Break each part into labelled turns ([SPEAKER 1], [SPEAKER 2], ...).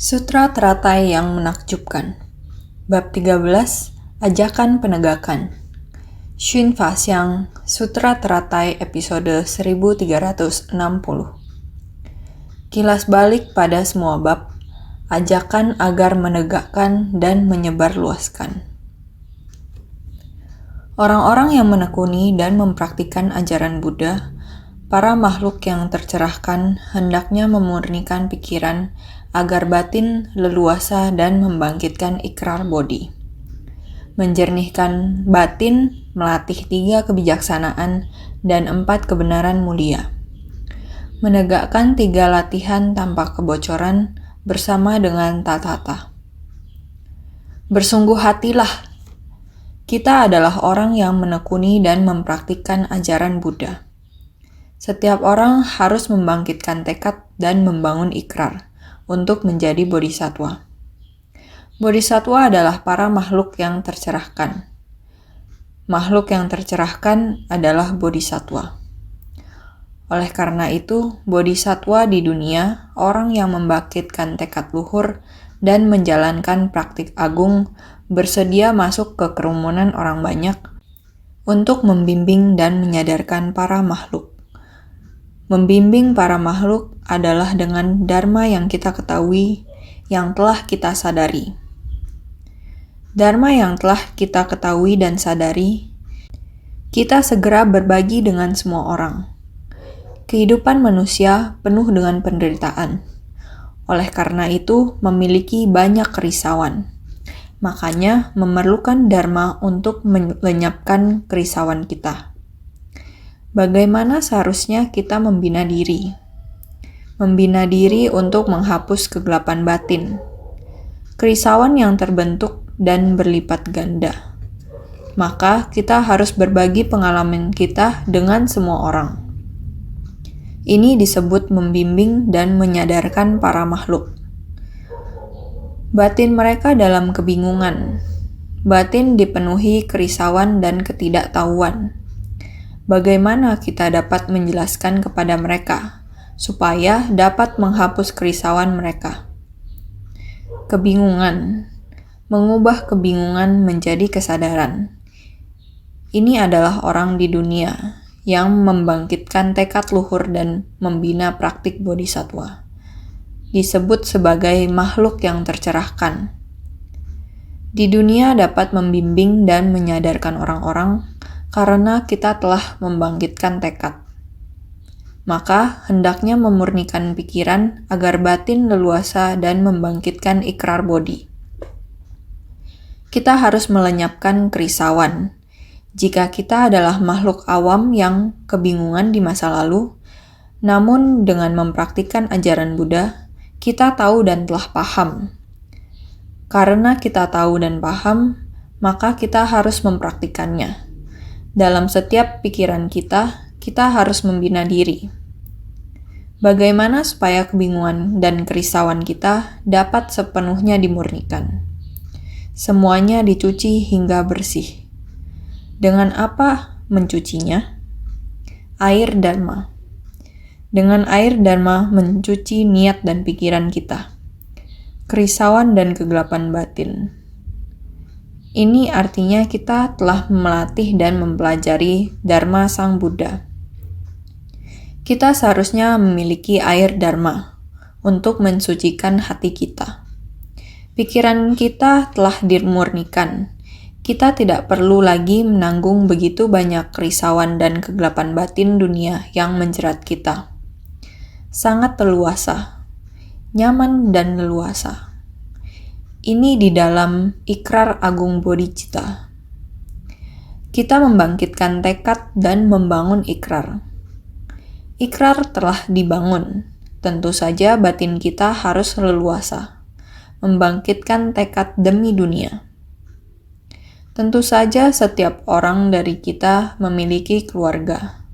[SPEAKER 1] Sutra Teratai yang Menakjubkan. Bab 13, Ajakan Penegakan. Xun Faxiang, Sutra Teratai episode 1360. Kilas balik pada semua bab, ajakan agar menegakkan dan menyebarluaskan. Orang-orang yang menekuni dan mempraktikkan ajaran Buddha, para makhluk yang tercerahkan hendaknya memurnikan pikiran agar batin leluasa dan membangkitkan ikrar bodhi. Menjernihkan batin melatih 3 kebijaksanaan dan 4 kebenaran mulia. Menegakkan 3 latihan tanpa kebocoran bersama dengan tatata. Bersungguh hatilah. Kita adalah orang yang menekuni dan mempraktikkan ajaran Buddha. Setiap orang harus membangkitkan tekad dan membangun ikrar untuk menjadi bodhisattva. Bodhisattva adalah para makhluk yang tercerahkan. Makhluk yang tercerahkan adalah bodhisattva. Oleh karena itu, bodhisattva di dunia, orang yang membangkitkan tekad luhur dan menjalankan praktik agung, bersedia masuk ke kerumunan orang banyak untuk membimbing dan menyadarkan para makhluk. Membimbing para makhluk adalah dengan dharma yang kita ketahui, yang telah kita sadari. Dharma yang telah kita ketahui dan sadari, kita segera berbagi dengan semua orang. Kehidupan manusia penuh dengan penderitaan. Oleh karena itu, memiliki banyak kerisauan. Makanya, memerlukan dharma untuk melenyapkan kerisauan kita. Bagaimana seharusnya kita membina diri? Membina diri untuk menghapus kegelapan batin, kerisauan yang terbentuk dan berlipat ganda. Maka kita harus berbagi pengalaman kita dengan semua orang. Ini disebut membimbing dan menyadarkan para makhluk. Batin mereka dalam kebingungan. Batin dipenuhi kerisauan dan ketidaktahuan. Bagaimana kita dapat menjelaskan kepada mereka supaya dapat menghapus kerisauan mereka? Kebingungan. Mengubah kebingungan menjadi kesadaran. Ini adalah orang di dunia yang membangkitkan tekad luhur dan membina praktik bodhisattva. Disebut sebagai makhluk yang tercerahkan. Di dunia dapat membimbing dan menyadarkan orang-orang karena kita telah membangkitkan tekad. Maka hendaknya memurnikan pikiran agar batin leluasa dan membangkitkan ikrar bodhi. Kita harus melenyapkan kerisauan. Jika kita adalah makhluk awam yang kebingungan di masa lalu, namun dengan mempraktikkan ajaran Buddha, kita tahu dan telah paham. Karena kita tahu dan paham, maka kita harus mempraktikannya. Dalam setiap pikiran kita harus membina diri. Bagaimana supaya kebingungan dan kerisauan kita dapat sepenuhnya dimurnikan? Semuanya dicuci hingga bersih. Dengan apa mencucinya? Air Dharma. Dengan air Dharma mencuci niat dan pikiran kita. Kerisauan dan kegelapan batin. Ini artinya kita telah melatih dan mempelajari Dharma Sang Buddha. Kita seharusnya memiliki air Dharma untuk mensucikan hati kita. Pikiran kita telah dimurnikan. Kita tidak perlu lagi menanggung begitu banyak kerisauan dan kegelapan batin dunia yang menjerat kita. Sangat leluasa, nyaman dan leluasa. Ini di dalam ikrar agung bodhicitta. Kita membangkitkan tekad dan membangun ikrar. Ikrar telah dibangun. Tentu saja batin kita harus leluasa. Membangkitkan tekad demi dunia. Tentu saja setiap orang dari kita memiliki keluarga.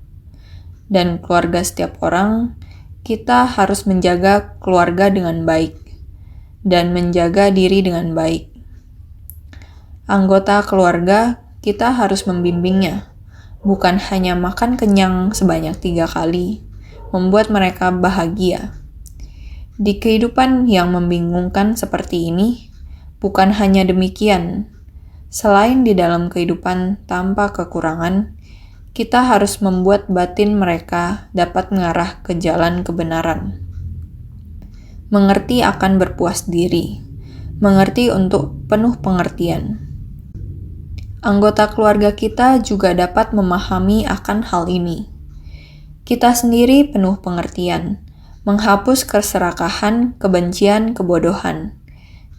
[SPEAKER 1] Dan keluarga setiap orang, kita harus menjaga keluarga dengan baik dan menjaga diri dengan baik. Anggota keluarga, kita harus membimbingnya, bukan hanya makan kenyang sebanyak 3 kali, membuat mereka bahagia. Di kehidupan yang membingungkan seperti ini, bukan hanya demikian. Selain di dalam kehidupan tanpa kekurangan, kita harus membuat batin mereka dapat mengarah ke jalan kebenaran. Mengerti akan berpuas diri, mengerti untuk penuh pengertian. Anggota keluarga kita juga dapat memahami akan hal ini. Kita sendiri penuh pengertian, menghapus keserakahan, kebencian, kebodohan.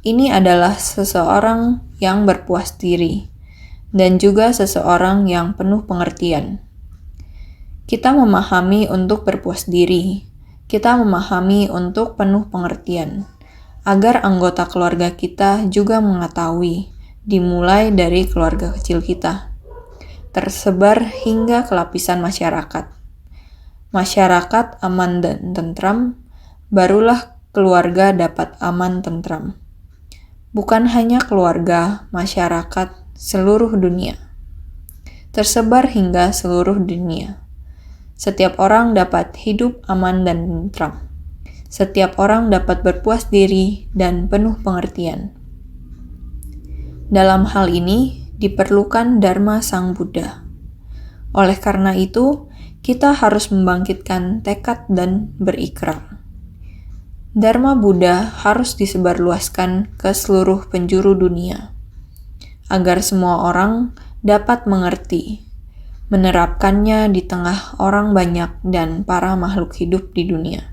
[SPEAKER 1] Ini adalah seseorang yang berpuas diri, dan juga seseorang yang penuh pengertian. Kita memahami untuk berpuas diri, kita memahami untuk penuh pengertian, agar anggota keluarga kita juga mengetahui, dimulai dari keluarga kecil kita, tersebar hingga ke lapisan masyarakat. Masyarakat aman dan tentram, barulah keluarga dapat aman tentram. Bukan hanya keluarga, masyarakat, seluruh dunia. Tersebar hingga seluruh dunia. Setiap orang dapat hidup aman dan tentram. Setiap orang dapat berpuas diri dan penuh pengertian. Dalam hal ini diperlukan Dharma Sang Buddha. Oleh karena itu, kita harus membangkitkan tekad dan berikrar. Dharma Buddha harus disebarluaskan ke seluruh penjuru dunia, agar semua orang dapat mengerti, menerapkannya di tengah orang banyak dan para makhluk hidup di dunia.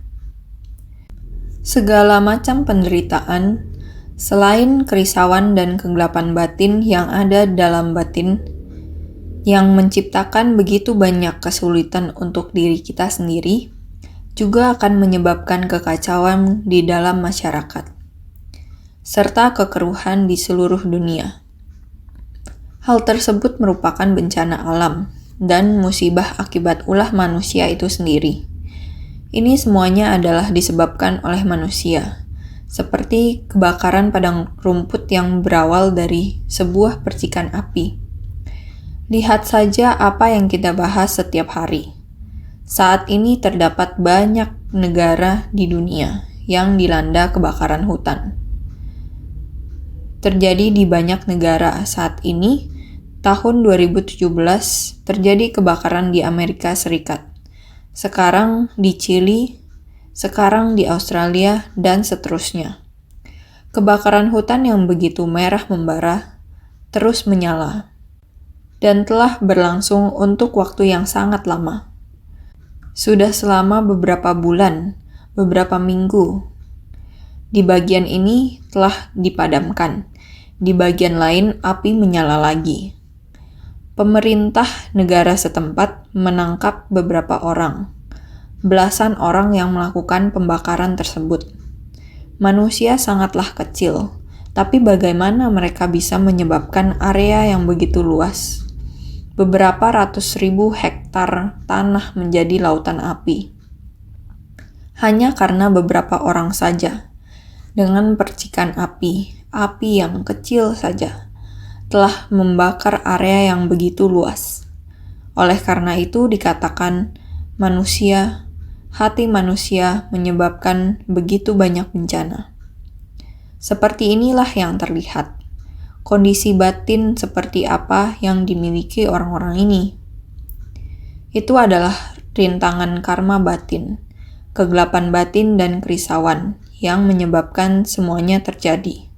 [SPEAKER 1] Segala macam penderitaan, selain kerisauan dan kegelapan batin yang ada dalam batin, yang menciptakan begitu banyak kesulitan untuk diri kita sendiri, juga akan menyebabkan kekacauan di dalam masyarakat, serta kekeruhan di seluruh dunia. Hal tersebut merupakan bencana alam dan musibah akibat ulah manusia itu sendiri. Ini semuanya adalah disebabkan oleh manusia, seperti kebakaran padang rumput yang berawal dari sebuah percikan api. Lihat saja apa yang kita bahas setiap hari. Saat ini terdapat banyak negara di dunia yang dilanda kebakaran hutan. Terjadi di banyak negara saat ini. Tahun 2017 terjadi kebakaran di Amerika Serikat. Sekarang di Chili, sekarang di Australia, dan seterusnya. Kebakaran hutan yang begitu merah membara terus menyala, dan telah berlangsung untuk waktu yang sangat lama. Sudah selama beberapa bulan, beberapa minggu. Di bagian ini telah dipadamkan, di bagian lain api menyala lagi. Pemerintah negara setempat menangkap beberapa orang, belasan orang yang melakukan pembakaran tersebut. Manusia sangatlah kecil, tapi bagaimana mereka bisa menyebabkan area yang begitu luas? Beberapa ratus ribu hektar tanah menjadi lautan api. Hanya karena beberapa orang saja, dengan percikan api yang kecil saja, telah membakar area yang begitu luas. Oleh karena itu dikatakan hati manusia menyebabkan begitu banyak bencana. Seperti inilah yang terlihat. Kondisi batin seperti apa yang dimiliki orang-orang ini. Itu adalah rintangan karma batin, kegelapan batin dan kerisauan yang menyebabkan semuanya terjadi.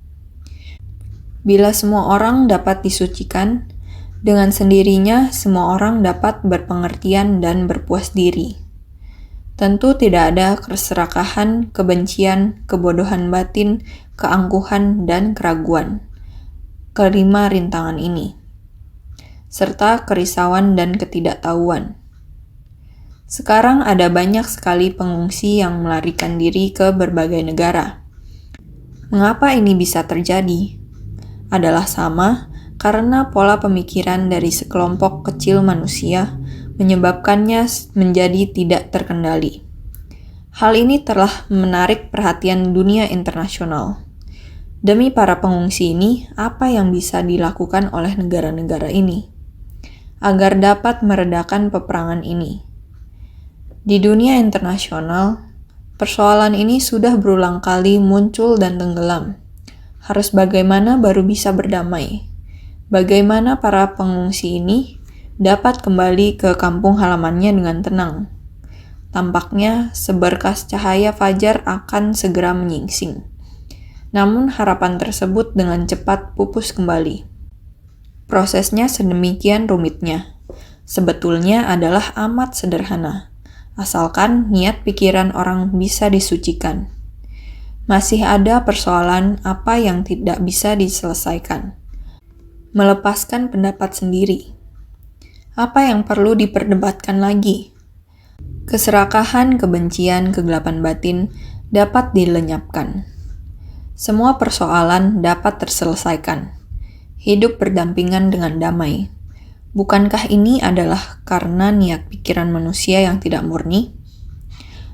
[SPEAKER 1] Bila semua orang dapat disucikan, dengan sendirinya semua orang dapat berpengertian dan berpuas diri. Tentu tidak ada keserakahan, kebencian, kebodohan batin, keangkuhan, dan keraguan. Kelima rintangan ini, serta kerisauan dan ketidaktahuan. Sekarang ada banyak sekali pengungsi yang melarikan diri ke berbagai negara. Mengapa ini bisa terjadi? Adalah sama karena pola pemikiran dari sekelompok kecil manusia menyebabkannya menjadi tidak terkendali. Hal ini telah menarik perhatian dunia internasional. Demi para pengungsi ini, apa yang bisa dilakukan oleh negara-negara ini agar dapat meredakan peperangan ini? Di dunia internasional, Persoalan ini sudah berulang kali muncul dan tenggelam. Harus bagaimana baru bisa berdamai? Bagaimana para pengungsi ini dapat kembali ke kampung halamannya dengan tenang? Tampaknya seberkas cahaya fajar akan segera menyingsing. Namun harapan tersebut dengan cepat pupus kembali. Prosesnya sedemikian rumitnya. Sebetulnya adalah amat sederhana, asalkan niat pikiran orang bisa disucikan. Masih ada persoalan apa yang tidak bisa diselesaikan. Melepaskan pendapat sendiri. Apa yang perlu diperdebatkan lagi? Keserakahan, kebencian, kegelapan batin dapat dilenyapkan. Semua persoalan dapat terselesaikan. Hidup berdampingan dengan damai. Bukankah ini adalah karena niat pikiran manusia yang tidak murni?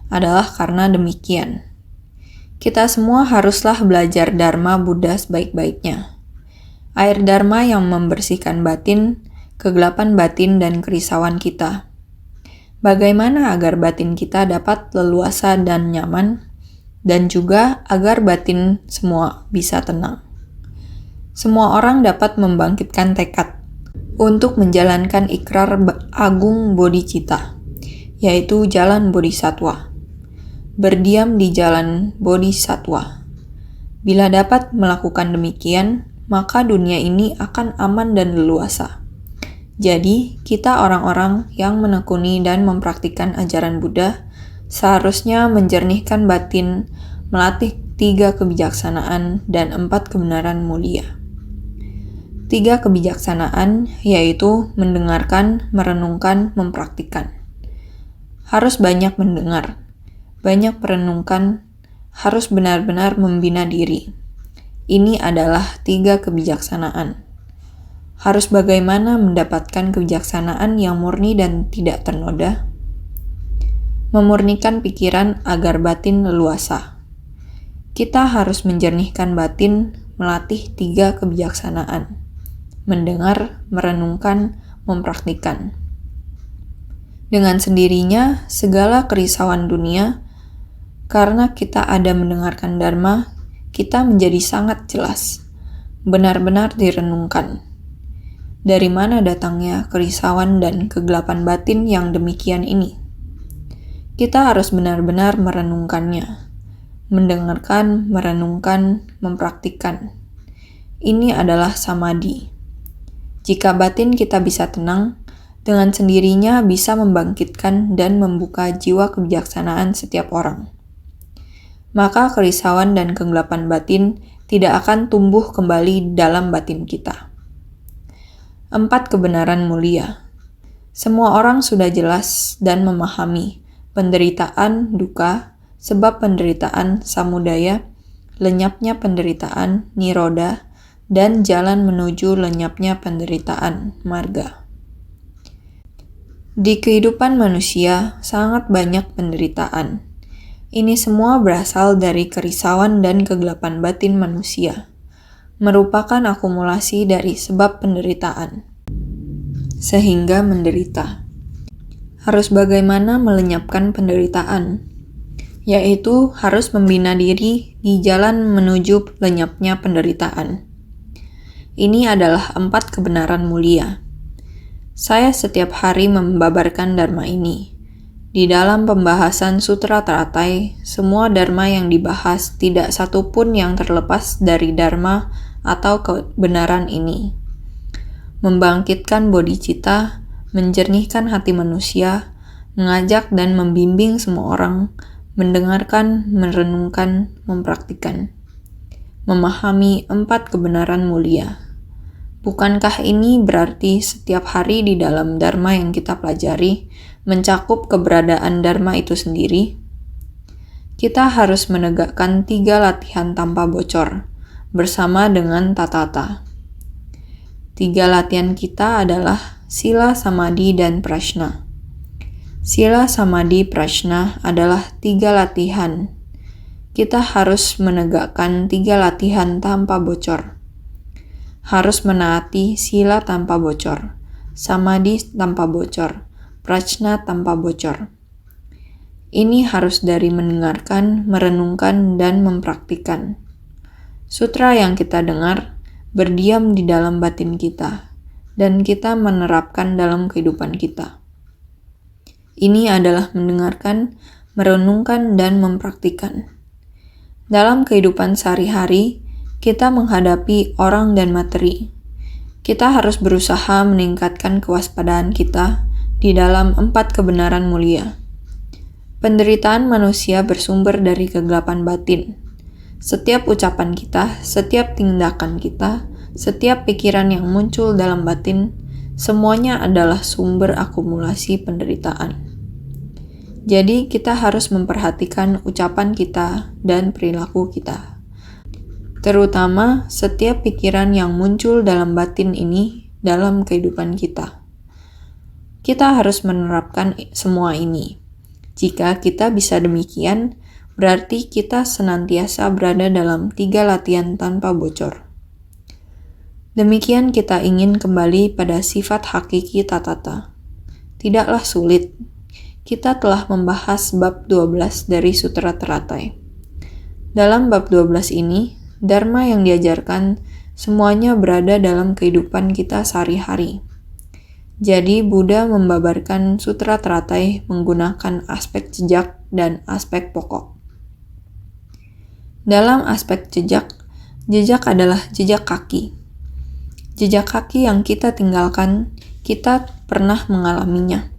[SPEAKER 1] Adalah karena demikian. Kita semua haruslah belajar Dharma Buddha sebaik-baiknya. Air Dharma yang membersihkan batin, kegelapan batin, dan kerisauan kita. Bagaimana agar batin kita dapat leluasa dan nyaman, dan juga agar batin semua bisa tenang. Semua orang dapat membangkitkan tekad untuk menjalankan ikrar agung bodhicitta, yaitu jalan bodhisattva. Berdiam di jalan bodhisattva. Bila dapat melakukan demikian, maka dunia ini akan aman dan leluasa. Jadi, kita orang-orang yang menekuni dan mempraktikkan ajaran Buddha seharusnya menjernihkan batin, melatih 3 kebijaksanaan dan 4 kebenaran mulia. 3 kebijaksanaan yaitu mendengarkan, merenungkan, mempraktikkan. Harus banyak mendengar, banyak merenungkan, harus benar-benar membina diri. Ini adalah 3 kebijaksanaan. Harus bagaimana mendapatkan kebijaksanaan yang murni dan tidak ternoda? Memurnikan pikiran agar batin leluasa. Kita harus menjernihkan batin, melatih 3 kebijaksanaan. Mendengar, merenungkan, mempraktikkan. Dengan sendirinya, segala kerisauan dunia, karena kita ada mendengarkan Dharma, kita menjadi sangat jelas, benar-benar direnungkan. Dari mana datangnya kerisauan dan kegelapan batin yang demikian ini? Kita harus benar-benar merenungkannya, mendengarkan, merenungkan, mempraktikkan. Ini adalah samadhi. Jika batin kita bisa tenang, dengan sendirinya bisa membangkitkan dan membuka jiwa kebijaksanaan setiap orang. Maka kerisauan dan kegelapan batin tidak akan tumbuh kembali dalam batin kita. 4 kebenaran mulia. Semua orang sudah jelas dan memahami penderitaan duka, sebab penderitaan samudaya, lenyapnya penderitaan niroda, dan jalan menuju lenyapnya penderitaan marga. Di kehidupan manusia sangat banyak penderitaan. Ini semua berasal dari kerisauan dan kegelapan batin manusia, merupakan akumulasi dari sebab penderitaan, sehingga menderita. Harus bagaimana melenyapkan penderitaan, yaitu harus membina diri di jalan menuju lenyapnya penderitaan. Ini adalah 4 kebenaran mulia. Saya setiap hari membabarkan Dharma ini. Di dalam pembahasan Sutra Teratai, semua Dharma yang dibahas tidak satu pun yang terlepas dari Dharma atau kebenaran ini. Membangkitkan bodhicitta, menjernihkan hati manusia, mengajak dan membimbing semua orang, mendengarkan, merenungkan, mempraktikkan. Memahami 4 kebenaran mulia. Bukankah ini berarti setiap hari di dalam Dharma yang kita pelajari mencakup keberadaan Dharma itu sendiri? Kita harus menegakkan 3 latihan tanpa bocor, bersama dengan tatata. 3 latihan kita adalah sila, samadhi, dan prajna. Sila, samadhi, prajna adalah 3 latihan. Kita harus menegakkan 3 latihan tanpa bocor. Harus menaati sila tanpa bocor, samadhi tanpa bocor, prajna tanpa bocor. Ini harus dari mendengarkan, merenungkan, dan mempraktikkan. Sutra yang kita dengar berdiam di dalam batin kita, dan kita menerapkan dalam kehidupan kita. Ini adalah mendengarkan, merenungkan, dan mempraktikkan. Dalam kehidupan sehari-hari, kita menghadapi orang dan materi. Kita harus berusaha meningkatkan kewaspadaan kita di dalam 4 kebenaran mulia. Penderitaan manusia bersumber dari kegelapan batin. Setiap ucapan kita, setiap tindakan kita, setiap pikiran yang muncul dalam batin, semuanya adalah sumber akumulasi penderitaan. Jadi kita harus memperhatikan ucapan kita dan perilaku kita. Terutama setiap pikiran yang muncul dalam batin ini dalam kehidupan kita. Kita harus menerapkan semua ini. Jika kita bisa demikian, berarti kita senantiasa berada dalam 3 latihan tanpa bocor. Demikian kita ingin kembali pada sifat hakiki tatata. Tidaklah sulit. Kita telah membahas bab 12 dari Sutra Teratai. Dalam bab 12 ini, Dharma yang diajarkan semuanya berada dalam kehidupan kita sehari-hari. Jadi, Buddha membabarkan Sutra Teratai menggunakan aspek jejak dan aspek pokok. Dalam aspek jejak adalah jejak kaki. Jejak kaki yang kita tinggalkan, kita pernah mengalaminya.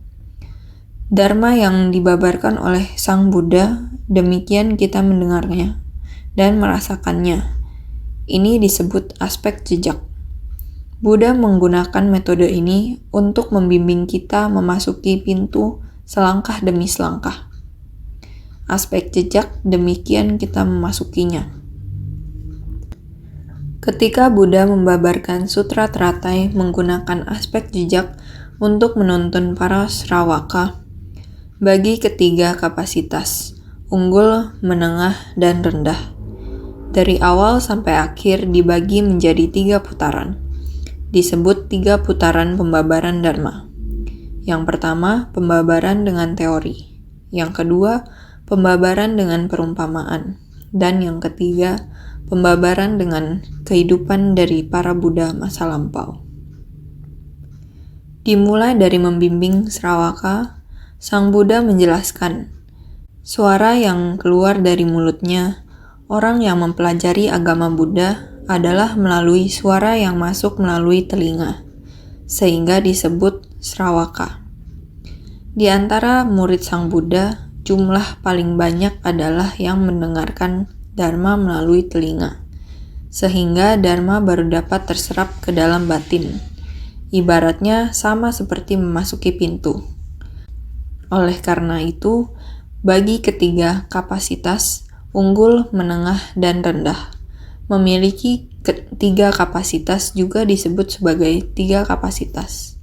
[SPEAKER 1] Dharma yang dibabarkan oleh Sang Buddha, demikian kita mendengarnya dan merasakannya. Ini disebut aspek jejak. Buddha menggunakan metode ini untuk membimbing kita memasuki pintu selangkah demi selangkah. Aspek jejak demikian kita memasukinya. Ketika Buddha membabarkan Sutra Teratai menggunakan aspek jejak untuk menuntun para Sravaka, bagi ketiga kapasitas, unggul, menengah, dan rendah. Dari awal sampai akhir dibagi menjadi 3 putaran. Disebut 3 putaran pembabaran Dharma. Yang pertama, pembabaran dengan teori. Yang kedua, pembabaran dengan perumpamaan. Dan yang ketiga, pembabaran dengan kehidupan dari para Buddha masa lampau. Dimulai dari membimbing Sravaka, Sang Buddha menjelaskan, suara yang keluar dari mulutnya orang yang mempelajari agama Buddha adalah melalui suara yang masuk melalui telinga, sehingga disebut Sravaka. Di antara murid Sang Buddha, jumlah paling banyak adalah yang mendengarkan Dharma melalui telinga, sehingga Dharma baru dapat terserap ke dalam batin. Ibaratnya sama seperti memasuki pintu. Oleh karena itu, bagi ketiga kapasitas, unggul, menengah, dan rendah, memiliki 3 kapasitas juga disebut sebagai 3 kapasitas.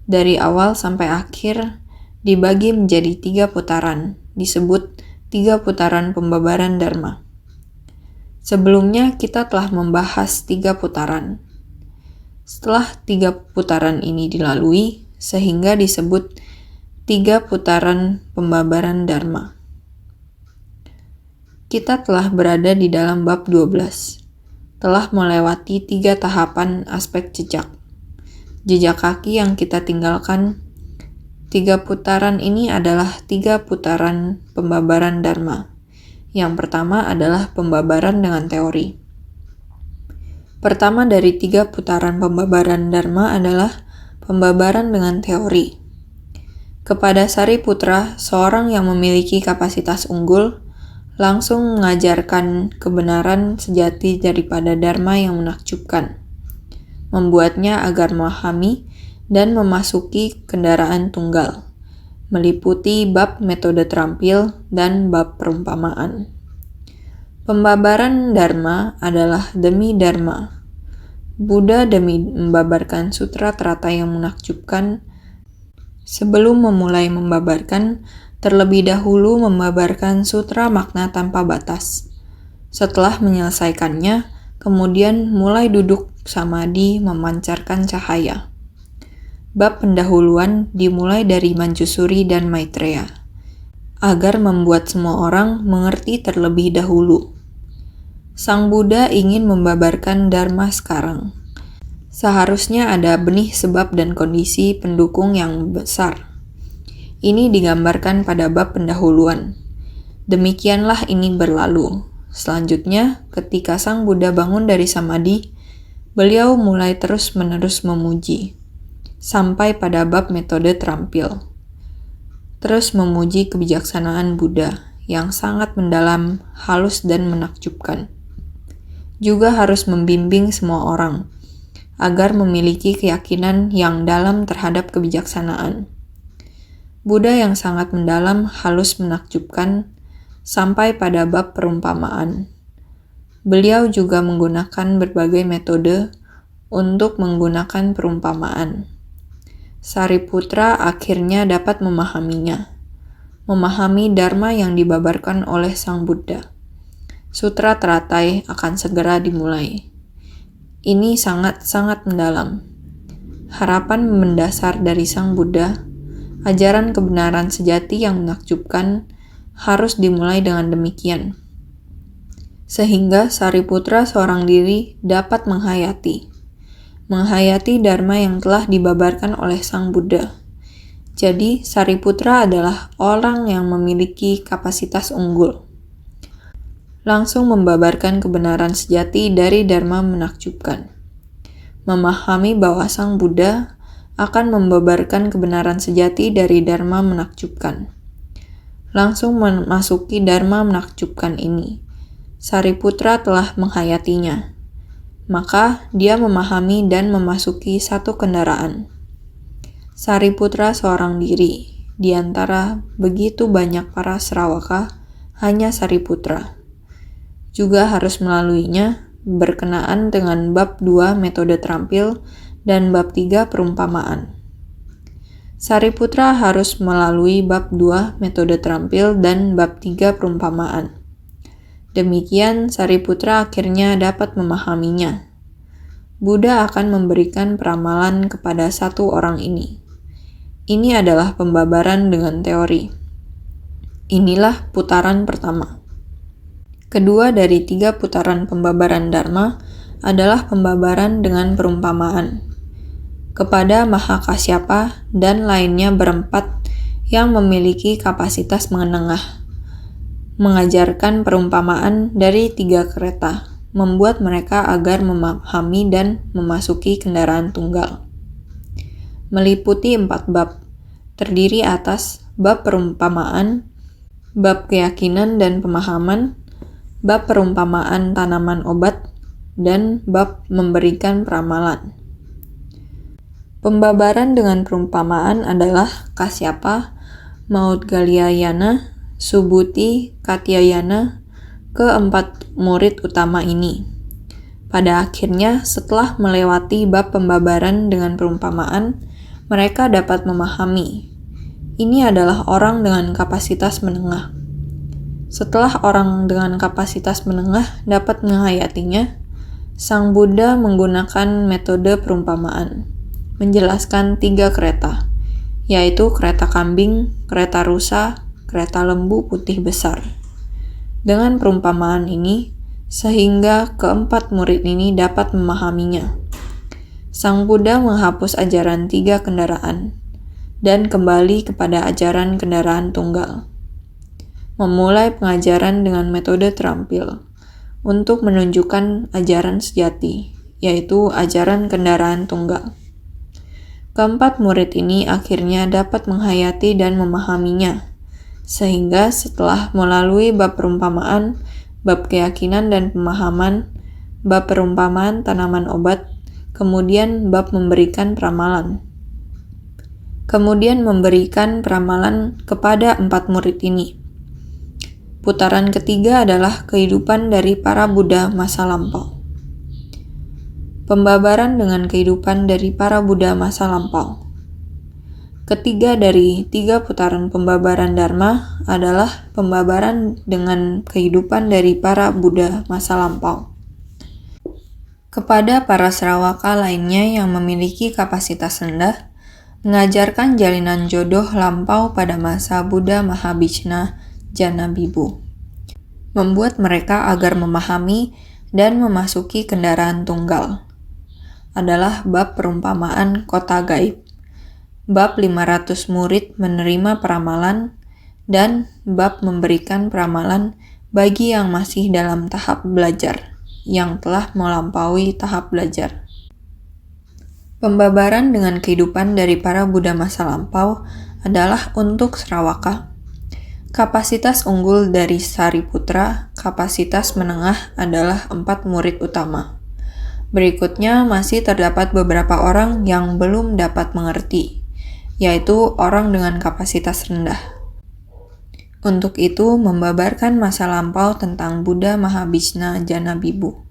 [SPEAKER 1] Dari awal sampai akhir dibagi menjadi 3 putaran, disebut 3 putaran pembabaran Dharma. Sebelumnya kita telah membahas 3 putaran. Setelah 3 putaran ini dilalui, sehingga disebut 3 putaran pembabaran Dharma. Kita telah berada di dalam bab 12, telah melewati 3 tahapan aspek jejak. Jejak kaki yang kita tinggalkan, 3 putaran ini adalah 3 putaran pembabaran Dharma. Yang pertama adalah pembabaran dengan teori. Pertama dari 3 putaran pembabaran Dharma adalah pembabaran dengan teori. Kepada Sariputra, seorang yang memiliki kapasitas unggul, langsung mengajarkan kebenaran sejati daripada Dharma yang menakjubkan, membuatnya agar memahami dan memasuki kendaraan tunggal, meliputi bab metode terampil dan bab perumpamaan. Pembabaran Dharma adalah demi Dharma. Buddha demi membabarkan Sutra Teratai yang menakjubkan, sebelum memulai membabarkan, terlebih dahulu membabarkan Sutra Makna Tanpa Batas. Setelah menyelesaikannya, kemudian mulai duduk samadhi memancarkan cahaya. Bab pendahuluan dimulai dari Manjusuri dan Maitreya. agar membuat semua orang mengerti terlebih dahulu. Sang Buddha ingin membabarkan Dharma sekarang. Seharusnya ada benih sebab dan kondisi pendukung yang besar. Ini digambarkan pada bab pendahuluan. Demikianlah ini berlalu. Selanjutnya, ketika Sang Buddha bangun dari samadhi, beliau mulai terus-menerus memuji, sampai pada bab metode terampil. Terus memuji kebijaksanaan Buddha yang sangat mendalam, halus dan menakjubkan. Juga harus membimbing semua orang, agar memiliki keyakinan yang dalam terhadap kebijaksanaan. Buddha yang sangat mendalam, halus, menakjubkan, sampai pada bab perumpamaan. Beliau juga menggunakan berbagai metode untuk menggunakan perumpamaan. Sariputra akhirnya dapat memahaminya, memahami Dharma yang dibabarkan oleh Sang Buddha. Sutra teratai akan segera dimulai. Ini sangat-sangat mendalam. Harapan mendasar dari Sang Buddha, ajaran kebenaran sejati yang menakjubkan, harus dimulai dengan demikian, sehingga Sariputra seorang diri dapat menghayati Dharma yang telah dibabarkan oleh Sang Buddha. Jadi, Sariputra adalah orang yang memiliki kapasitas unggul, langsung membabarkan kebenaran sejati dari Dharma menakjubkan, memahami bahwa Sang Buddha akan membabarkan kebenaran sejati dari Dharma menakjubkan. Langsung memasuki Dharma menakjubkan ini, Sariputra telah menghayatinya. Maka dia memahami dan memasuki satu kendaraan. Sariputra seorang diri, di antara begitu banyak para Sravaka, hanya Sariputra. Juga harus melaluinya berkenaan dengan bab 2 metode terampil dan bab 3 perumpamaan. Sariputra harus melalui bab 2 metode terampil dan bab 3 perumpamaan. Demikian Sariputra akhirnya dapat memahaminya. Buddha akan memberikan peramalan kepada satu orang ini. Ini adalah pembabaran dengan teori. Inilah putaran pertama. Kedua dari 3 putaran pembabaran Dharma adalah pembabaran dengan perumpamaan kepada Mahakasyapa dan lainnya berempat yang memiliki kapasitas menengah. Mengajarkan perumpamaan dari 3 kereta, membuat mereka agar memahami dan memasuki kendaraan tunggal. Meliputi 4 bab, terdiri atas bab perumpamaan, bab keyakinan dan pemahaman, bab perumpamaan tanaman obat, dan bab memberikan peramalan. Pembabaran dengan perumpamaan adalah Kasyapa, Maudgalyayana, Subhuti, Katyayana, keempat murid utama ini. Pada akhirnya, setelah melewati bab pembabaran dengan perumpamaan, mereka dapat memahami. Ini adalah orang dengan kapasitas menengah. Setelah orang dengan kapasitas menengah dapat menghayatinya, Sang Buddha menggunakan metode perumpamaan, menjelaskan 3 kereta, yaitu kereta kambing, kereta rusa, kereta lembu putih besar. Dengan perumpamaan ini, sehingga keempat murid ini dapat memahaminya. Sang Buddha menghapus ajaran 3 kendaraan, dan kembali kepada ajaran kendaraan tunggal. Memulai pengajaran dengan metode terampil, untuk menunjukkan ajaran sejati, yaitu ajaran kendaraan tunggal. Keempat murid ini akhirnya dapat menghayati dan memahaminya, sehingga setelah melalui bab perumpamaan, bab keyakinan dan pemahaman, bab perumpamaan tanaman obat, kemudian bab memberikan peramalan. Kemudian memberikan peramalan kepada 4 murid ini. Putaran ketiga adalah kehidupan dari para Buddha masa lampau. Pembabaran dengan kehidupan dari para Buddha masa lampau. Ketiga dari 3 putaran pembabaran Dharma adalah pembabaran dengan kehidupan dari para Buddha masa lampau. Kepada para Sravaka lainnya yang memiliki kapasitas rendah, mengajarkan jalinan jodoh lampau pada masa Buddha Mahabhijna Jana Bibu, membuat mereka agar memahami dan memasuki kendaraan tunggal, adalah bab perumpamaan kota gaib, bab 500 murid menerima peramalan, dan bab memberikan peramalan bagi yang masih dalam tahap belajar, yang telah melampaui tahap belajar. Pembabaran dengan kehidupan dari para Buddha masa lampau adalah untuk Sravaka. Kapasitas unggul dari Sariputra, kapasitas menengah adalah 4 murid utama. Berikutnya masih terdapat beberapa orang yang belum dapat mengerti, yaitu orang dengan kapasitas rendah. Untuk itu, membabarkan masa lampau tentang Buddha Mahabhijna Jana Bibu.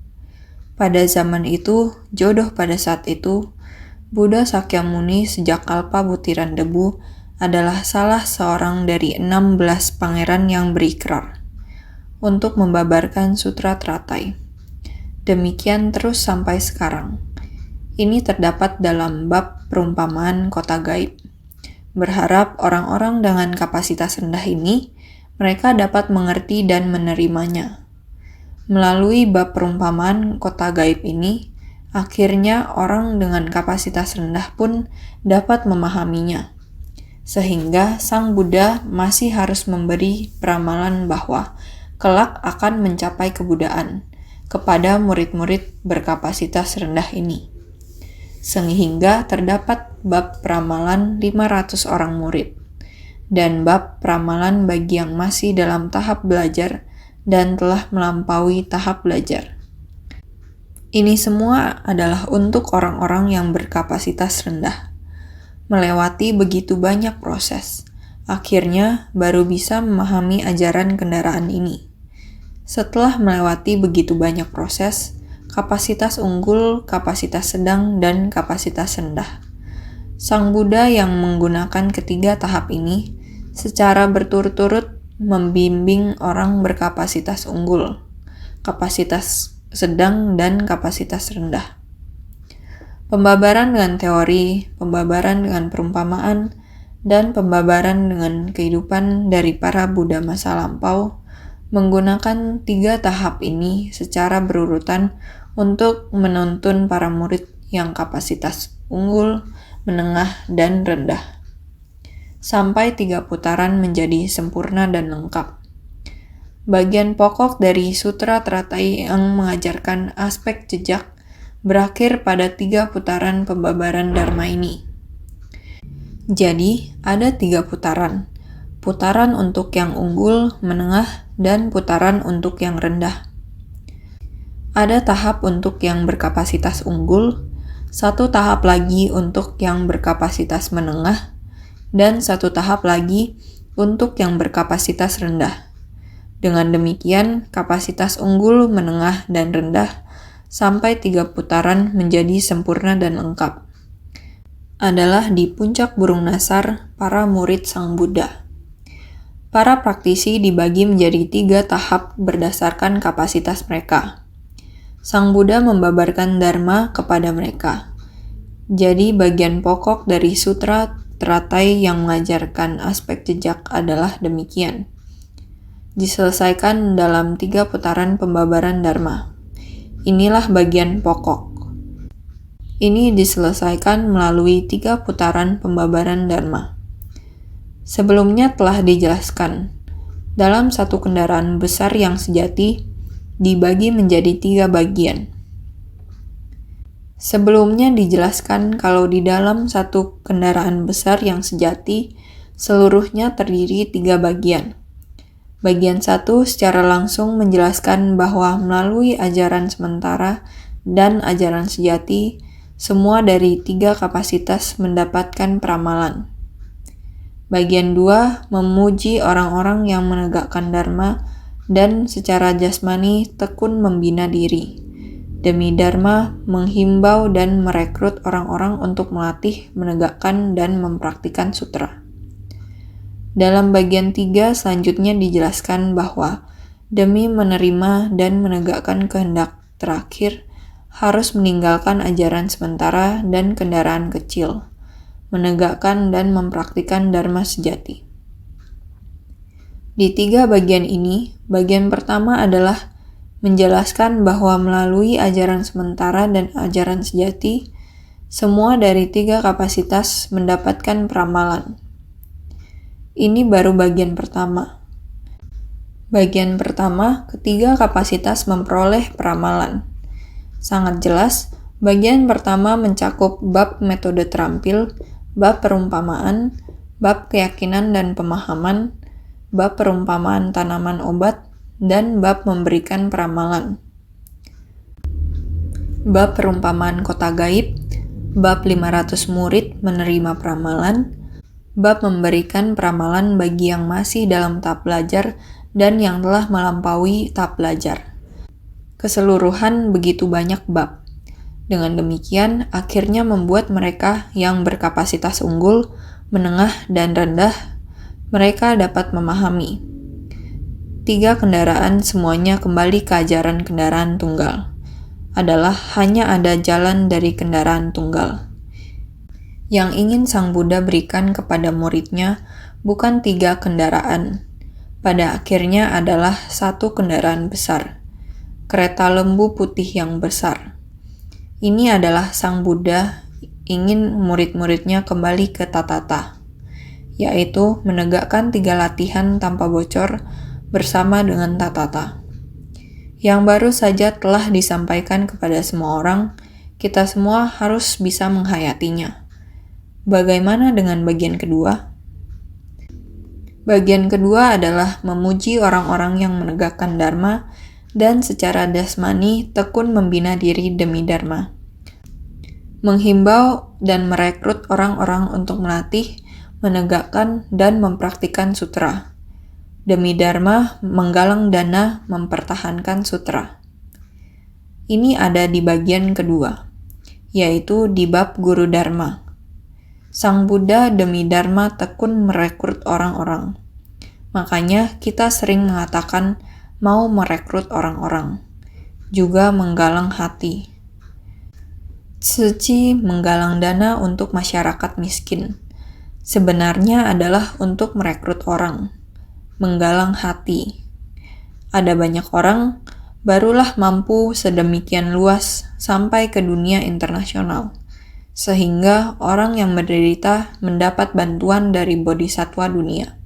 [SPEAKER 1] Pada zaman itu, jodoh pada saat itu, Buddha Sakyamuni sejak kalpa butiran debu adalah salah seorang dari 16 pangeran yang berikrar untuk membabarkan Sutra Teratai. Demikian terus sampai sekarang. Ini terdapat dalam bab perumpamaan kota gaib. Berharap orang-orang dengan kapasitas rendah ini, mereka dapat mengerti dan menerimanya. Melalui bab perumpamaan kota gaib ini, akhirnya orang dengan kapasitas rendah pun dapat memahaminya. Sehingga Sang Buddha masih harus memberi peramalan bahwa kelak akan mencapai kebudaan kepada murid-murid berkapasitas rendah ini. Sehingga terdapat bab peramalan 500 orang murid, dan bab peramalan bagi yang masih dalam tahap belajar dan telah melampaui tahap belajar. Ini semua adalah untuk orang-orang yang berkapasitas rendah. Melewati begitu banyak proses, akhirnya baru bisa memahami ajaran kendaraan ini. Setelah melewati begitu banyak proses, kapasitas unggul, kapasitas sedang, dan kapasitas rendah, Sang Buddha yang menggunakan ketiga tahap ini secara berturut-turut membimbing orang berkapasitas unggul, kapasitas sedang, dan kapasitas rendah. Pembabaran dengan teori, pembabaran dengan perumpamaan, dan pembabaran dengan kehidupan dari para Buddha masa lampau menggunakan 3 tahap ini secara berurutan untuk menuntun para murid yang kapasitas unggul, menengah, dan rendah, sampai 3 putaran menjadi sempurna dan lengkap. Bagian pokok dari Sutra Teratai yang mengajarkan aspek jejak berakhir pada 3 putaran pembabaran Dharma ini. Jadi, ada 3 putaran. Putaran untuk yang unggul, menengah, dan putaran untuk yang rendah. Ada tahap untuk yang berkapasitas unggul, 1 tahap lagi untuk yang berkapasitas menengah, dan 1 tahap lagi untuk yang berkapasitas rendah. Dengan demikian, kapasitas unggul, menengah, dan rendah sampai 3 putaran menjadi sempurna dan lengkap. Adalah di puncak burung nasar para murid Sang Buddha. Para praktisi dibagi menjadi 3 tahap berdasarkan kapasitas mereka. Sang Buddha membabarkan Dharma kepada mereka. Jadi bagian pokok dari Sutra Teratai yang mengajarkan aspek jejak adalah demikian. Diselesaikan dalam 3 putaran pembabaran Dharma. Inilah bagian pokok. Ini diselesaikan melalui 3 putaran pembabaran Dharma. Sebelumnya telah dijelaskan, dalam satu kendaraan besar yang sejati dibagi menjadi 3 bagian. Sebelumnya dijelaskan kalau di dalam satu kendaraan besar yang sejati, seluruhnya terdiri 3 bagian. Bagian 1 secara langsung menjelaskan bahwa melalui ajaran sementara dan ajaran sejati, semua dari 3 kapasitas mendapatkan peramalan. Bagian 2 memuji orang-orang yang menegakkan Dharma dan secara jasmani tekun membina diri. Demi Dharma, menghimbau dan merekrut orang-orang untuk melatih, menegakkan, dan mempraktikkan sutra. Dalam bagian 3 selanjutnya dijelaskan bahwa demi menerima dan menegakkan kehendak terakhir, harus meninggalkan ajaran sementara dan kendaraan kecil, menegakkan dan mempraktikkan dharma sejati. Di 3 bagian ini, bagian pertama adalah menjelaskan bahwa melalui ajaran sementara dan ajaran sejati, semua dari 3 kapasitas mendapatkan peramalan. Ini baru bagian pertama. Bagian pertama, ketiga kapasitas memperoleh peramalan. Sangat jelas, bagian pertama mencakup bab metode terampil, bab perumpamaan, bab keyakinan dan pemahaman, bab perumpamaan tanaman obat, dan bab memberikan peramalan. Bab perumpamaan kota gaib, bab 500 murid menerima peramalan, bab memberikan peramalan bagi yang masih dalam tahap belajar dan yang telah melampaui tahap belajar. Keseluruhan begitu banyak bab. Dengan demikian, akhirnya membuat mereka yang berkapasitas unggul, menengah, dan rendah, mereka dapat memahami. 3 kendaraan semuanya kembali ke ajaran kendaraan tunggal. Adalah hanya ada jalan dari kendaraan tunggal. Yang ingin Sang Buddha berikan kepada muridnya bukan 3 kendaraan. Pada akhirnya adalah 1 kendaraan besar. Kereta lembu putih yang besar. Ini adalah Sang Buddha ingin murid-muridnya kembali ke tatata, yaitu menegakkan 3 latihan tanpa bocor bersama dengan tatata. Yang baru saja telah disampaikan kepada semua orang, kita semua harus bisa menghayatinya. Bagaimana dengan bagian kedua? Bagian kedua adalah memuji orang-orang yang menegakkan dharma dan secara dasmani tekun membina diri demi dharma. Menghimbau dan merekrut orang-orang untuk melatih, menegakkan, dan mempraktikkan sutra. Demi dharma, menggalang dana, mempertahankan sutra. Ini ada di bagian kedua, yaitu di bab guru dharma. Sang Buddha demi dharma tekun merekrut orang-orang. Makanya kita sering mengatakan mau merekrut orang-orang, juga menggalang hati. Suci menggalang dana untuk masyarakat miskin. Sebenarnya adalah untuk merekrut orang. Menggalang hati. Ada banyak orang, barulah mampu sedemikian luas sampai ke dunia internasional, sehingga orang yang menderita mendapat bantuan dari bodhisatwa dunia.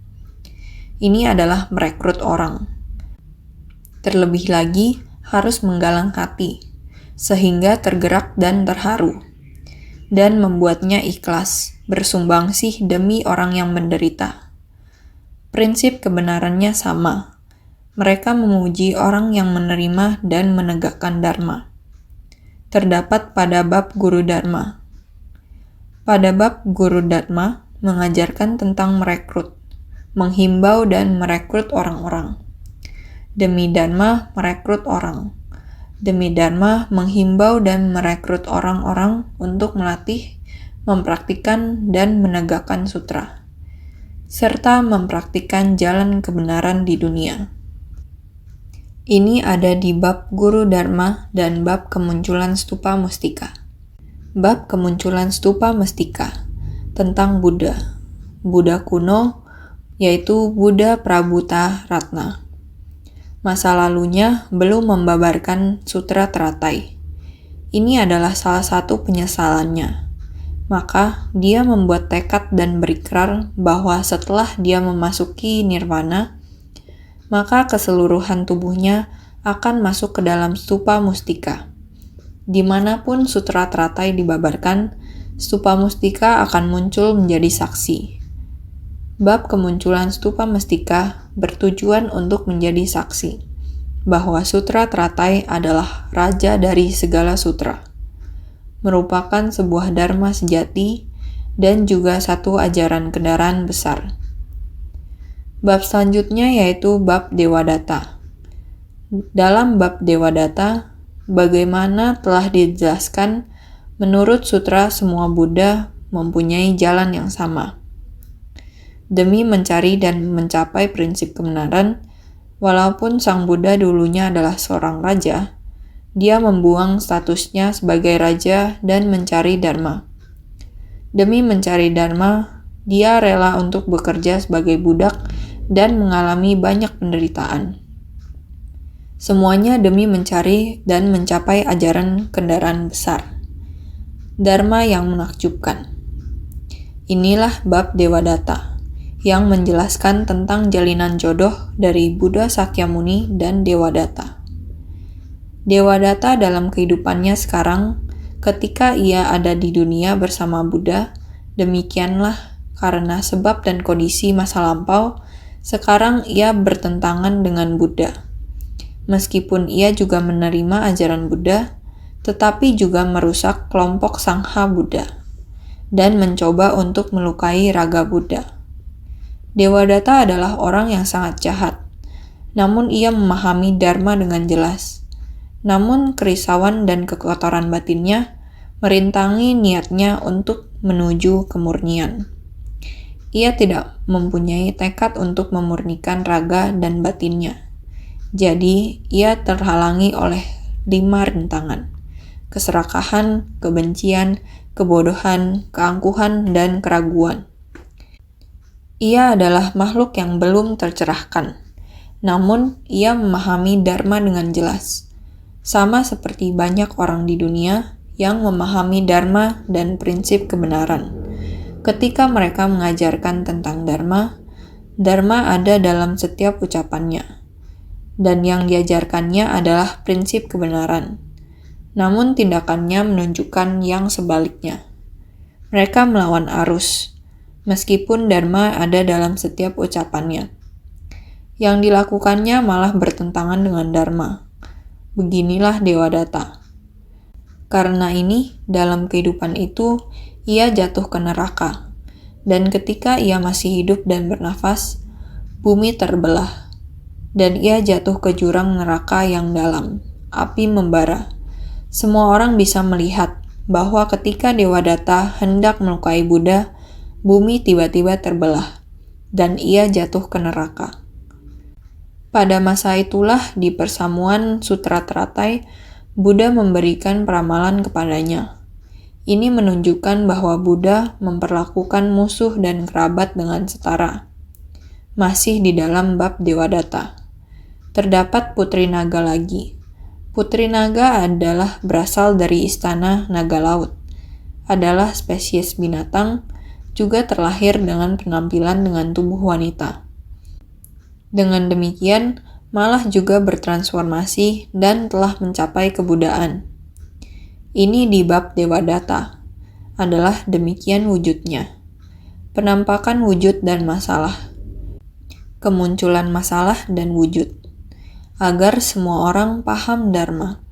[SPEAKER 1] Ini adalah merekrut orang. Terlebih lagi, harus menggalang hati, sehingga tergerak dan terharu, dan membuatnya ikhlas, bersumbangsih demi orang yang menderita. Prinsip kebenarannya sama. Mereka memuji orang yang menerima dan menegakkan dharma. Terdapat pada bab guru dharma. Pada bab guru dharma mengajarkan tentang merekrut, menghimbau dan merekrut orang-orang. Demi dharma merekrut orang. Demi dharma menghimbau dan merekrut orang-orang untuk melatih, mempraktikkan dan menegakkan sutra, serta mempraktikkan jalan kebenaran di dunia. Ini ada di bab guru dharma dan bab kemunculan stupa mustika. Bab kemunculan stupa mustika tentang Buddha. Buddha kuno, yaitu Buddha Prabhuta Ratna. Masa lalunya belum membabarkan sutra teratai. Ini adalah salah satu penyesalannya. Maka dia membuat tekad dan berikrar bahwa setelah dia memasuki nirvana, maka keseluruhan tubuhnya akan masuk ke dalam stupa mustika. Dimanapun sutra teratai dibabarkan, stupa mustika akan muncul menjadi saksi. Bab kemunculan stupa mustika bertujuan untuk menjadi saksi bahwa sutra teratai adalah raja dari segala sutra, merupakan sebuah dharma sejati dan juga satu ajaran kendaraan besar. Bab selanjutnya yaitu bab Dewadatta. Dalam bab Dewadatta, bagaimana telah dijelaskan, menurut sutra semua Buddha mempunyai jalan yang sama. Demi mencari dan mencapai prinsip kebenaran, walaupun Sang Buddha dulunya adalah seorang raja, dia membuang statusnya sebagai raja dan mencari dharma. Demi mencari dharma, dia rela untuk bekerja sebagai budak dan mengalami banyak penderitaan. Semuanya demi mencari dan mencapai ajaran kendaraan besar. Dharma yang menakjubkan. Inilah bab Dewadatta yang menjelaskan tentang jalinan jodoh dari Buddha Sakyamuni dan Dewadatta. Dewadatta dalam kehidupannya sekarang, ketika ia ada di dunia bersama Buddha, demikianlah karena sebab dan kondisi masa lampau, sekarang ia bertentangan dengan Buddha. Meskipun ia juga menerima ajaran Buddha, tetapi juga merusak kelompok Sangha Buddha dan mencoba untuk melukai raga Buddha. Dewadatta adalah orang yang sangat jahat, namun ia memahami Dharma dengan jelas. Namun kerisauan dan kekotoran batinnya merintangi niatnya untuk menuju kemurnian. Ia tidak mempunyai tekad untuk memurnikan raga dan batinnya. Jadi, ia terhalangi oleh 5 rintangan: keserakahan, kebencian, kebodohan, keangkuhan, dan keraguan. Ia adalah makhluk yang belum tercerahkan, namun ia memahami Dharma dengan jelas. Sama seperti banyak orang di dunia yang memahami Dharma dan prinsip kebenaran. Ketika mereka mengajarkan tentang Dharma, Dharma ada dalam setiap ucapannya, dan yang diajarkannya adalah prinsip kebenaran. Namun tindakannya menunjukkan yang sebaliknya. Mereka melawan arus, meskipun Dharma ada dalam setiap ucapannya. Yang dilakukannya malah bertentangan dengan Dharma. Beginilah Dewadatta. Karena ini, dalam kehidupan itu, ia jatuh ke neraka. Dan ketika ia masih hidup dan bernafas, bumi terbelah. Dan ia jatuh ke jurang neraka yang dalam. Api membara. Semua orang bisa melihat bahwa ketika Dewadatta hendak melukai Buddha, bumi tiba-tiba terbelah, dan ia jatuh ke neraka. Pada masa itulah di persamuan Sutra Teratai, Buddha memberikan peramalan kepadanya. Ini menunjukkan bahwa Buddha memperlakukan musuh dan kerabat dengan setara. Masih di dalam bab Dewadatta. Terdapat putri naga lagi. Putri naga adalah berasal dari istana naga laut. Adalah spesies binatang, juga terlahir dengan penampilan dengan tubuh wanita. Dengan demikian, malah juga bertransformasi dan telah mencapai kebudaan. Ini di bab Dewadatta, adalah demikian wujudnya. Penampakan wujud dan masalah. Kemunculan masalah dan wujud. Agar semua orang paham Dharma.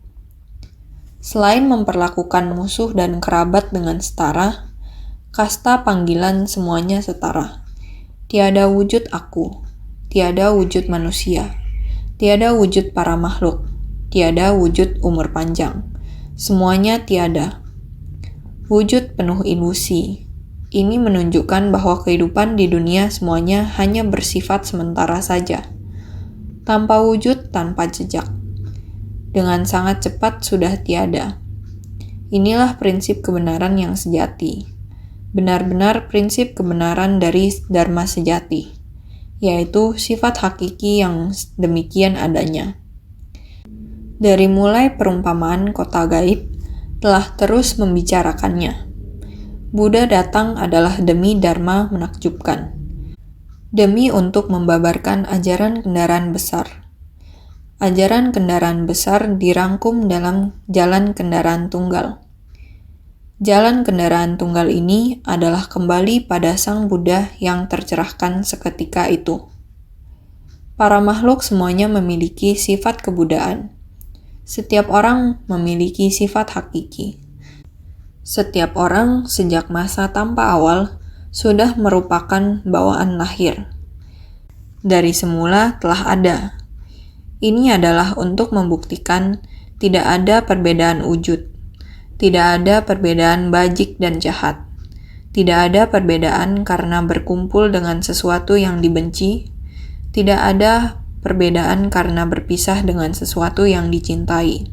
[SPEAKER 1] Selain memperlakukan musuh dan kerabat dengan setara, kasta panggilan semuanya setara. Tiada wujud aku, tiada wujud manusia, tiada wujud para makhluk, tiada wujud umur panjang. Semuanya tiada. Wujud penuh ilusi. Ini menunjukkan bahwa kehidupan di dunia semuanya hanya bersifat sementara saja. Tanpa wujud, tanpa jejak. Dengan sangat cepat sudah tiada. Inilah prinsip kebenaran yang sejati. Benar-benar prinsip kebenaran dari Dharma sejati, yaitu sifat hakiki yang demikian adanya. Dari mulai perumpamaan kota gaib, telah terus membicarakannya. Buddha datang adalah demi Dharma menakjubkan. Demi untuk membabarkan ajaran kendaraan besar. Ajaran kendaraan besar dirangkum dalam jalan kendaraan tunggal. Jalan kendaraan tunggal ini adalah kembali pada Sang Buddha yang tercerahkan seketika itu. Para makhluk semuanya memiliki sifat kebudaan. Setiap orang memiliki sifat hakiki. Setiap orang sejak masa tanpa awal sudah merupakan bawaan lahir. Dari semula telah ada. Ini adalah untuk membuktikan tidak ada perbedaan wujud. Tidak ada perbedaan bajik dan jahat. Tidak ada perbedaan karena berkumpul dengan sesuatu yang dibenci. Tidak ada perbedaan karena berpisah dengan sesuatu yang dicintai.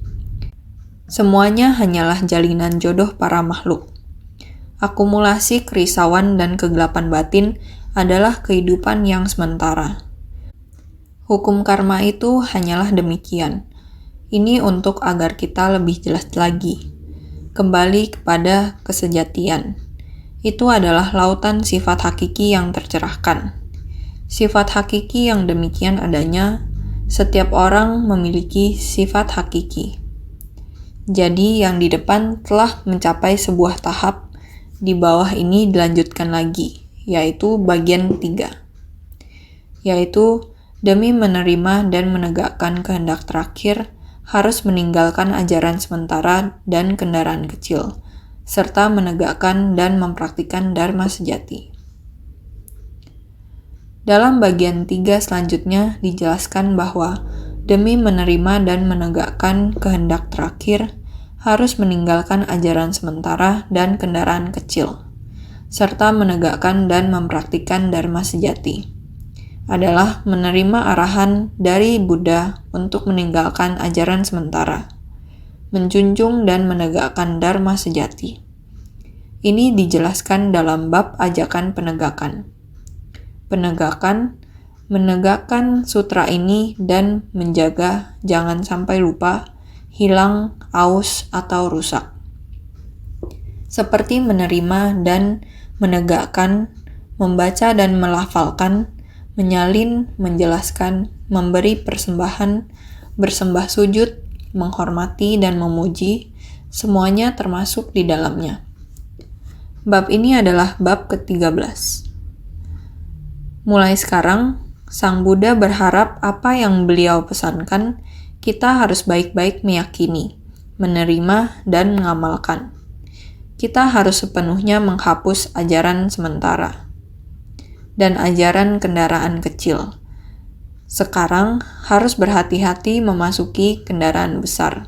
[SPEAKER 1] Semuanya hanyalah jalinan jodoh para makhluk. Akumulasi kerisauan dan kegelapan batin adalah kehidupan yang sementara. Hukum karma itu hanyalah demikian. Ini untuk agar kita lebih jelas lagi. Kembali kepada kesejatian. Itu adalah lautan sifat hakiki yang tercerahkan. Sifat hakiki yang demikian adanya, setiap orang memiliki sifat hakiki. Jadi yang di depan telah mencapai sebuah tahap, di bawah ini dilanjutkan lagi, yaitu bagian 3. Yaitu, demi menerima dan menegakkan kehendak terakhir, harus meninggalkan ajaran sementara dan kendaraan kecil, serta menegakkan dan mempraktikkan dharma sejati. Dalam bagian 3 selanjutnya dijelaskan bahwa demi menerima dan menegakkan kehendak terakhir, harus meninggalkan ajaran sementara dan kendaraan kecil, serta menegakkan dan mempraktikkan dharma sejati. Adalah menerima arahan dari Buddha untuk meninggalkan ajaran sementara, menjunjung dan menegakkan dharma sejati. Ini dijelaskan dalam bab ajakan penegakan. Menegakkan sutra ini dan menjaga jangan sampai lupa, hilang, aus, atau rusak. Seperti menerima dan menegakkan, membaca dan melafalkan, menyalin, menjelaskan, memberi persembahan, bersembah sujud, menghormati dan memuji, semuanya termasuk di dalamnya. Bab ini adalah bab ke-13. Mulai sekarang, Sang Buddha berharap apa yang beliau pesankan kita harus baik-baik meyakini, menerima, dan mengamalkan. Kita harus sepenuhnya menghapus ajaran sementara dan ajaran kendaraan kecil. Sekarang harus berhati-hati memasuki kendaraan besar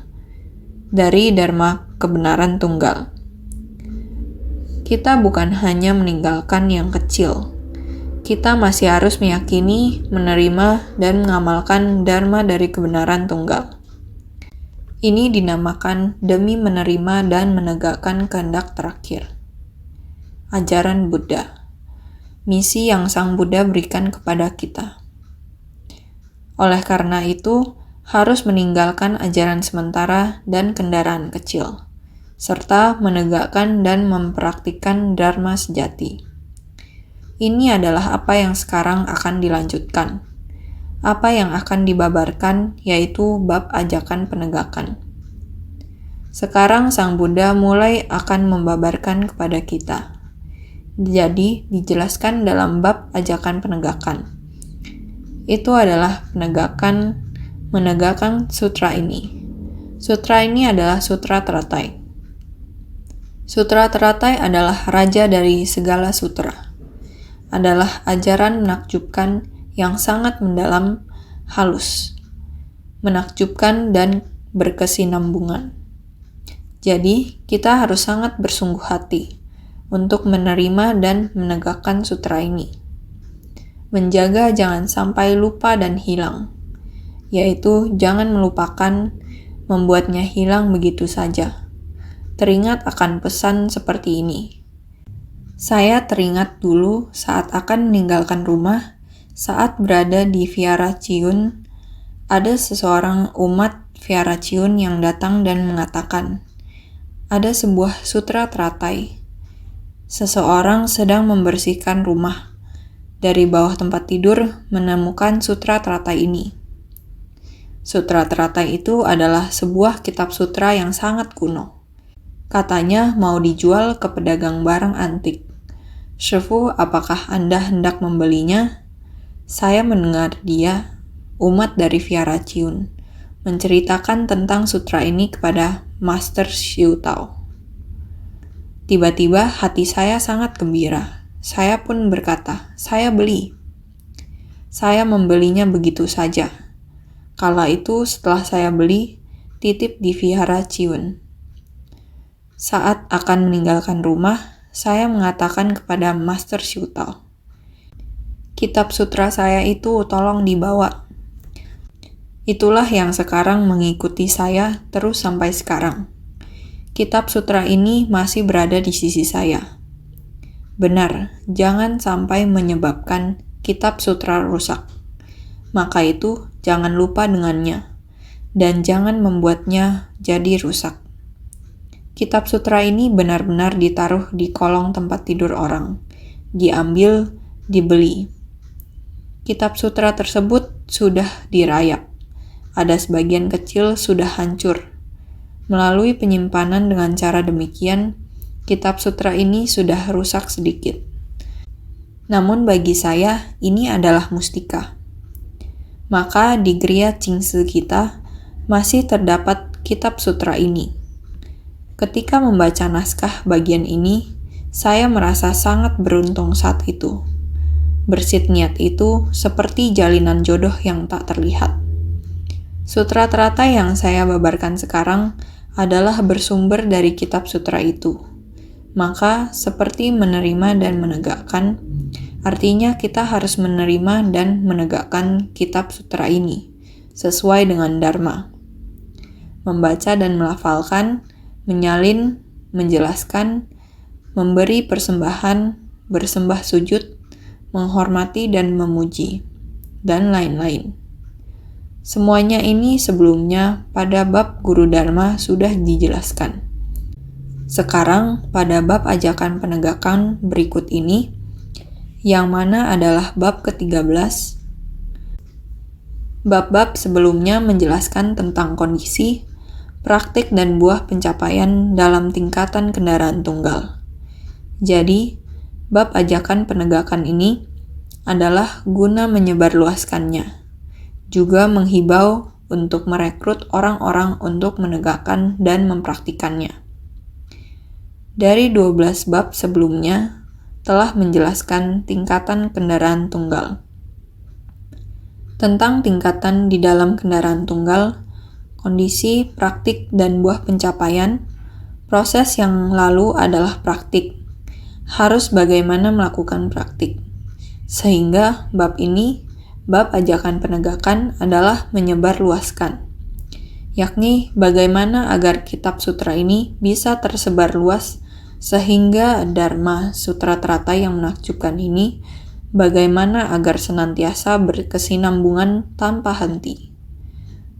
[SPEAKER 1] dari dharma kebenaran tunggal. Kita bukan hanya meninggalkan yang kecil, kita masih harus meyakini, menerima, dan mengamalkan dharma dari kebenaran tunggal. Ini dinamakan demi menerima dan menegakkan kehendak terakhir. Ajaran Buddha. Misi yang Sang Buddha berikan kepada kita. Oleh karena itu, harus meninggalkan ajaran sementara dan kendaraan kecil, serta menegakkan dan mempraktikkan dharma sejati. Ini adalah apa yang sekarang akan dilanjutkan. Apa yang akan dibabarkan yaitu bab ajakan penegakan. Sekarang Sang Buddha mulai akan membabarkan kepada kita. Jadi, dijelaskan dalam bab ajakan penegakan. Itu adalah menegakkan sutra ini. Sutra ini adalah Sutra Teratai. Sutra Teratai adalah raja dari segala sutra. Adalah ajaran menakjubkan yang sangat mendalam, halus, menakjubkan dan berkesinambungan. Jadi, kita harus sangat bersungguh hati untuk menerima dan menegakkan sutra ini. Menjaga jangan sampai lupa dan hilang, yaitu jangan melupakan, membuatnya hilang begitu saja. Teringat akan pesan seperti ini. Saya teringat dulu saat akan meninggalkan rumah, saat berada di Viara Chiun, ada seseorang umat Viara Chiun yang datang dan mengatakan, ada sebuah sutra teratai. Seseorang sedang membersihkan rumah. Dari bawah tempat tidur menemukan sutra teratai ini. Sutra teratai itu adalah sebuah kitab sutra yang sangat kuno. Katanya mau dijual ke pedagang barang antik. Shifu, apakah Anda hendak membelinya? Saya mendengar dia, umat dari Viara Chiun, menceritakan tentang sutra ini kepada Master Xiu Tao. Tiba-tiba hati saya sangat gembira. Saya pun berkata, saya beli. Saya membelinya begitu saja. Kala itu setelah saya beli, titip di Viara Chiun. Saat akan meninggalkan rumah, saya mengatakan kepada Master Xiu Tao, kitab sutra saya itu tolong dibawa. Itulah yang sekarang mengikuti saya terus sampai sekarang. Kitab sutra ini masih berada di sisi saya. Benar, jangan sampai menyebabkan kitab sutra rusak. Maka itu, jangan lupa dengannya, dan jangan membuatnya jadi rusak. Kitab sutra ini benar-benar ditaruh di kolong tempat tidur orang, diambil, dibeli. Kitab sutra tersebut sudah dirayap. Ada sebagian kecil sudah hancur. Melalui penyimpanan dengan cara demikian, kitab sutra ini sudah rusak sedikit. Namun bagi saya, ini adalah mustika. Maka di Griya Chingse kita masih terdapat kitab sutra ini. Ketika membaca naskah bagian ini, saya merasa sangat beruntung saat itu. Bersit niat itu seperti jalinan jodoh yang tak terlihat. Sutra teratai yang saya babarkan sekarang adalah bersumber dari kitab sutra itu. Maka, seperti menerima dan menegakkan, artinya kita harus menerima dan menegakkan kitab sutra ini, sesuai dengan dharma. Membaca dan melafalkan, menyalin, menjelaskan, memberi persembahan, bersembah sujud, menghormati dan memuji, dan lain-lain. Semuanya ini sebelumnya pada bab Guru Dharma sudah dijelaskan. Sekarang pada bab ajakan penegakan berikut ini, yang mana adalah bab ke-13. Bab-bab sebelumnya menjelaskan tentang kondisi, praktik dan buah pencapaian dalam tingkatan kendaraan tunggal. Jadi, bab ajakan penegakan ini adalah guna menyebarluaskannya, juga menghibau untuk merekrut orang-orang untuk menegakkan dan mempraktikannya. Dari 12 bab sebelumnya telah menjelaskan tingkatan kendaraan tunggal. Tentang tingkatan di dalam kendaraan tunggal, kondisi, praktik, dan buah pencapaian, proses yang lalu adalah praktik. Harus bagaimana melakukan praktik. Sehingga bab ini, bab ajakan penegakan adalah menyebarluaskan, yakni bagaimana agar kitab sutra ini bisa tersebar luas sehingga Dharma Sutra Teratai yang menakjubkan ini bagaimana agar senantiasa berkesinambungan tanpa henti,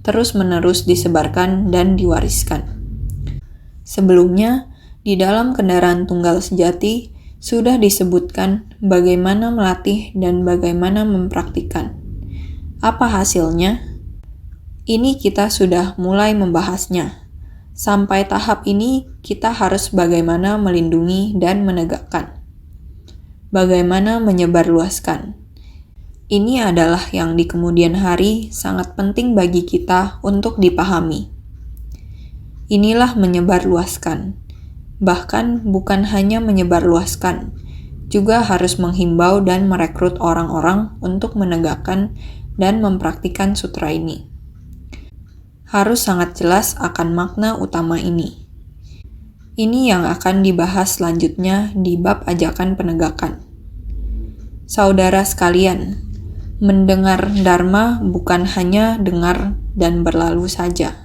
[SPEAKER 1] terus-menerus disebarkan dan diwariskan. Sebelumnya, di dalam kendaraan tunggal sejati sudah disebutkan bagaimana melatih dan bagaimana mempraktikkan. Apa hasilnya? Ini kita sudah mulai membahasnya. Sampai tahap ini, kita harus bagaimana melindungi dan menegakkan. Bagaimana menyebarluaskan. Ini adalah yang di kemudian hari sangat penting bagi kita untuk dipahami. Inilah menyebarluaskan. Bahkan bukan hanya menyebarluaskan, juga harus menghimbau dan merekrut orang-orang untuk menegakkan dan mempraktikkan sutra ini. Harus sangat jelas akan makna utama ini. Ini yang akan dibahas selanjutnya di bab ajakan penegakan. Saudara sekalian, mendengar Dharma bukan hanya dengar dan berlalu saja.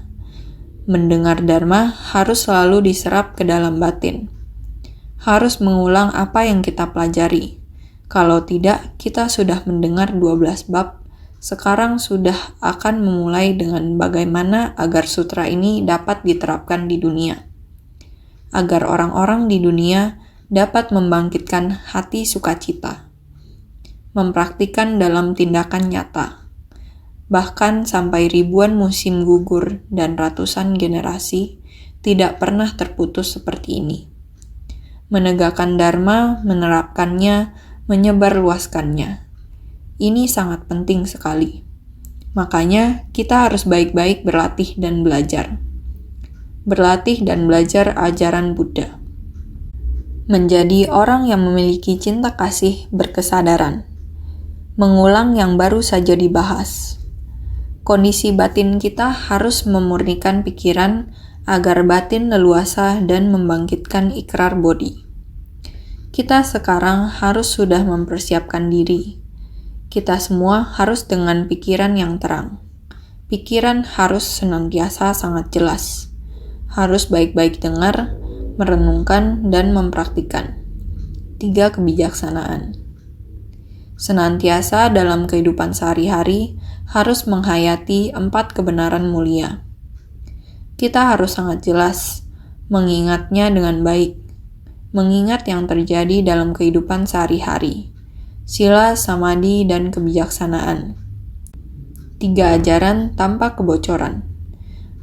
[SPEAKER 1] Mendengar Dharma harus selalu diserap ke dalam batin. Harus mengulang apa yang kita pelajari. Kalau tidak, kita sudah mendengar 12 bab, sekarang sudah akan memulai dengan bagaimana agar sutra ini dapat diterapkan di dunia. Agar orang-orang di dunia dapat membangkitkan hati sukacita. Mempraktikkan dalam tindakan nyata. Bahkan sampai ribuan musim gugur dan ratusan generasi tidak pernah terputus seperti ini. Menegakkan Dharma, menerapkannya, menyebarluaskannya. Ini sangat penting sekali. Makanya kita harus baik-baik berlatih dan belajar. Berlatih dan belajar ajaran Buddha. Menjadi orang yang memiliki cinta kasih berkesadaran. Mengulang yang baru saja dibahas. Kondisi batin kita harus memurnikan pikiran agar batin leluasa dan membangkitkan ikrar bodhi. Kita sekarang harus sudah mempersiapkan diri. Kita semua harus dengan pikiran yang terang. Pikiran harus senantiasa sangat jelas. Harus baik-baik dengar, merenungkan, dan mempraktikkan. 3 kebijaksanaan. Senantiasa dalam kehidupan sehari-hari harus menghayati 4 kebenaran mulia. Kita harus sangat jelas mengingatnya dengan baik, mengingat yang terjadi dalam kehidupan sehari-hari, sila, samadhi, dan kebijaksanaan. 3 ajaran tanpa kebocoran.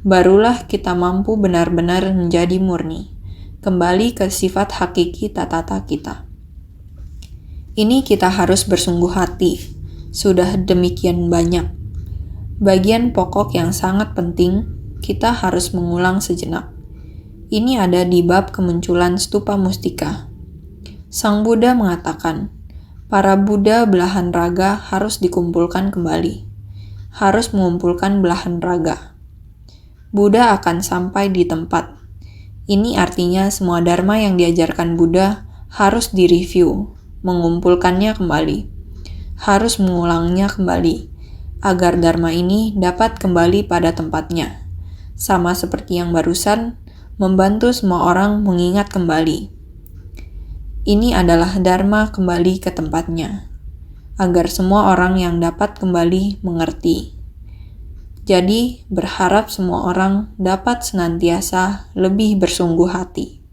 [SPEAKER 1] Barulah kita mampu benar-benar menjadi murni, kembali ke sifat hakiki tatata kita. Ini kita harus bersungguh hati, sudah demikian banyak. Bagian pokok yang sangat penting, kita harus mengulang sejenak. Ini ada di bab kemunculan stupa mustika. Sang Buddha mengatakan, para Buddha belahan raga harus dikumpulkan kembali, harus mengumpulkan belahan raga. Buddha akan sampai di tempat. Ini artinya semua dharma yang diajarkan Buddha harus direview, mengumpulkannya kembali, harus mengulangnya kembali, agar dharma ini dapat kembali pada tempatnya. Sama seperti yang barusan, membantu semua orang mengingat kembali. Ini adalah dharma kembali ke tempatnya, agar semua orang yang dapat kembali mengerti. Jadi, berharap semua orang dapat senantiasa lebih bersungguh hati.